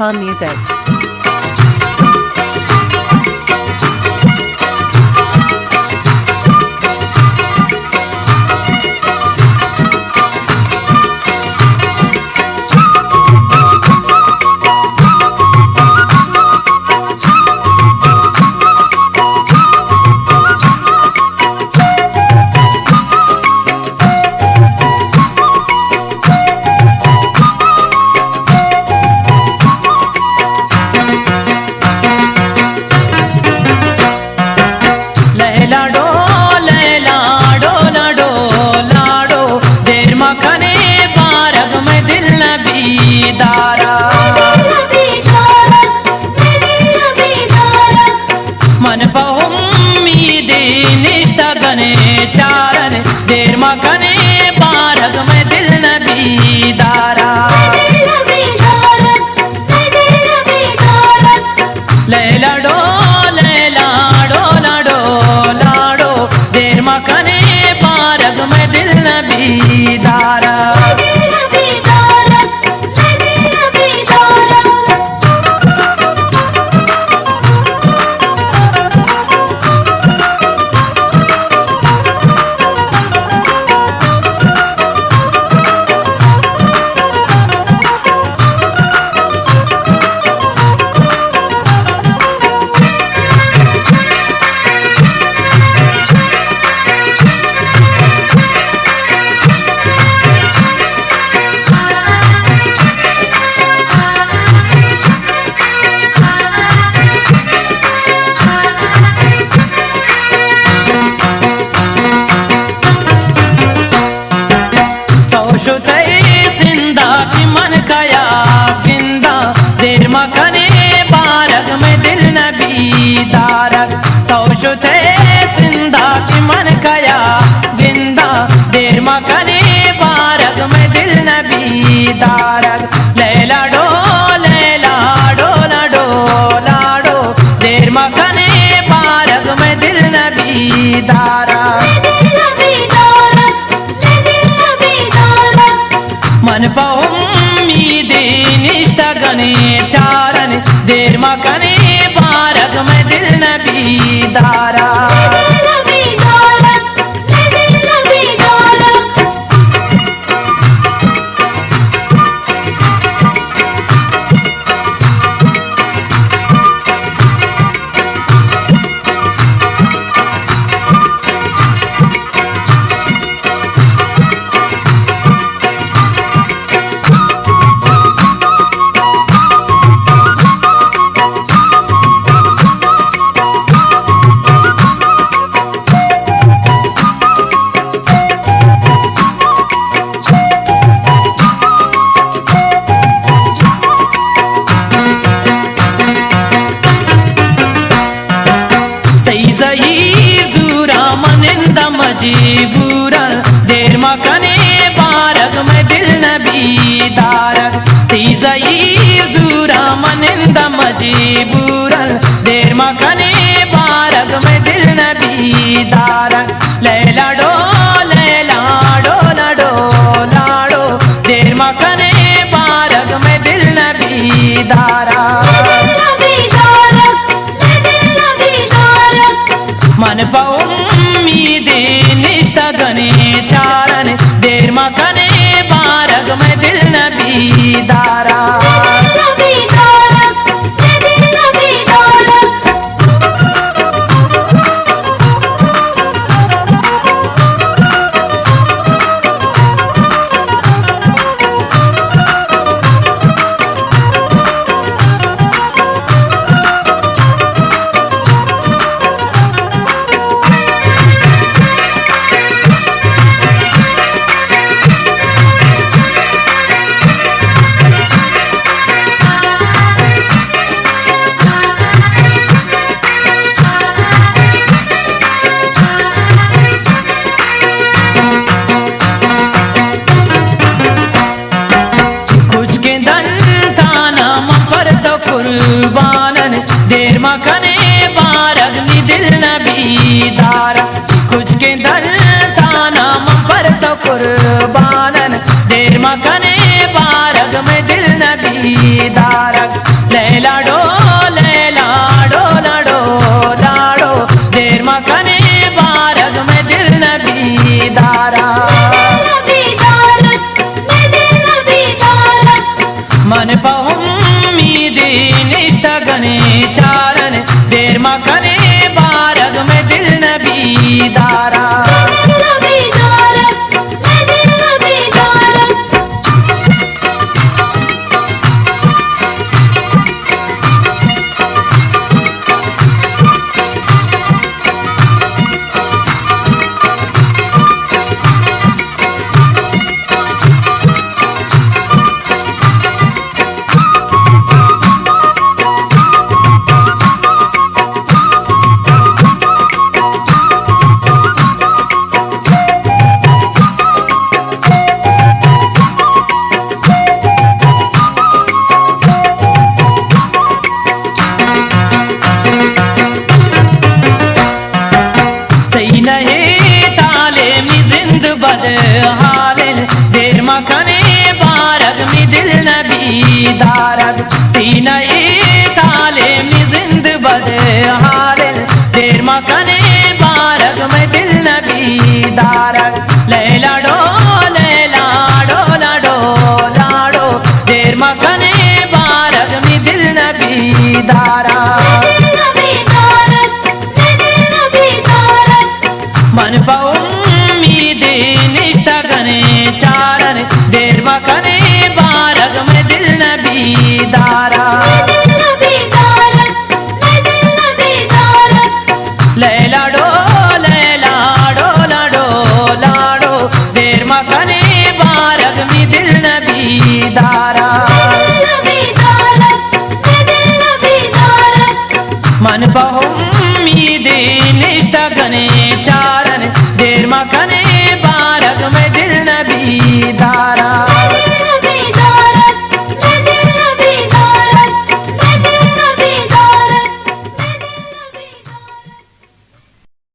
Khan music. मन पहुम मीदे निष्ठा गने चारन देर मकने बारग में दिल नबी दारा लैला डो लाडो लाडो देर मकने बारग में दिल नबी दारा जिंदा की मन कया गिंदा देर मकने बारग में दिल नबी दारग तौशुते जिंदा की मन कया गिंदा देर मकने बारग में दिल नबी दारग लैला डो लाडो देर मकने बारग में दिल नबी दारग मन पहुम मीदे निष्ठा गने चारन देर मकने बारग में दिल नबी दारा मजबूरन देर मकने बारग में दिल नबी दारग तीजई जूरा मनिंद मजबूरन देर मकने बारग में दिल नबी दारग लैला डो लाडो देर मकने बारग में दिल नबी दारा मन पहुम मीदे निष्ठा गने चारन देर मकने बारग में दिल नबी दारा कुर्बानन देर मकने बारग नि दिल नबी दारा कुछ के दल ताना पर तो कुर्बानन देर मकने बारग में दिल नबी दारग दारग तीन ताले में जिंद बदहार देर मकने बारग में दिल नबी दारग लैला डो लाडो लाडो देर मकने बारग में दिल नबी दारा मन उम्मीद निष्ठा गने चारन देर मकने बारग में दिल नबी दारा लैला डो लाडो देर मकने बारग में दिल नबी दारा मन उम्मीद निष्ठा गने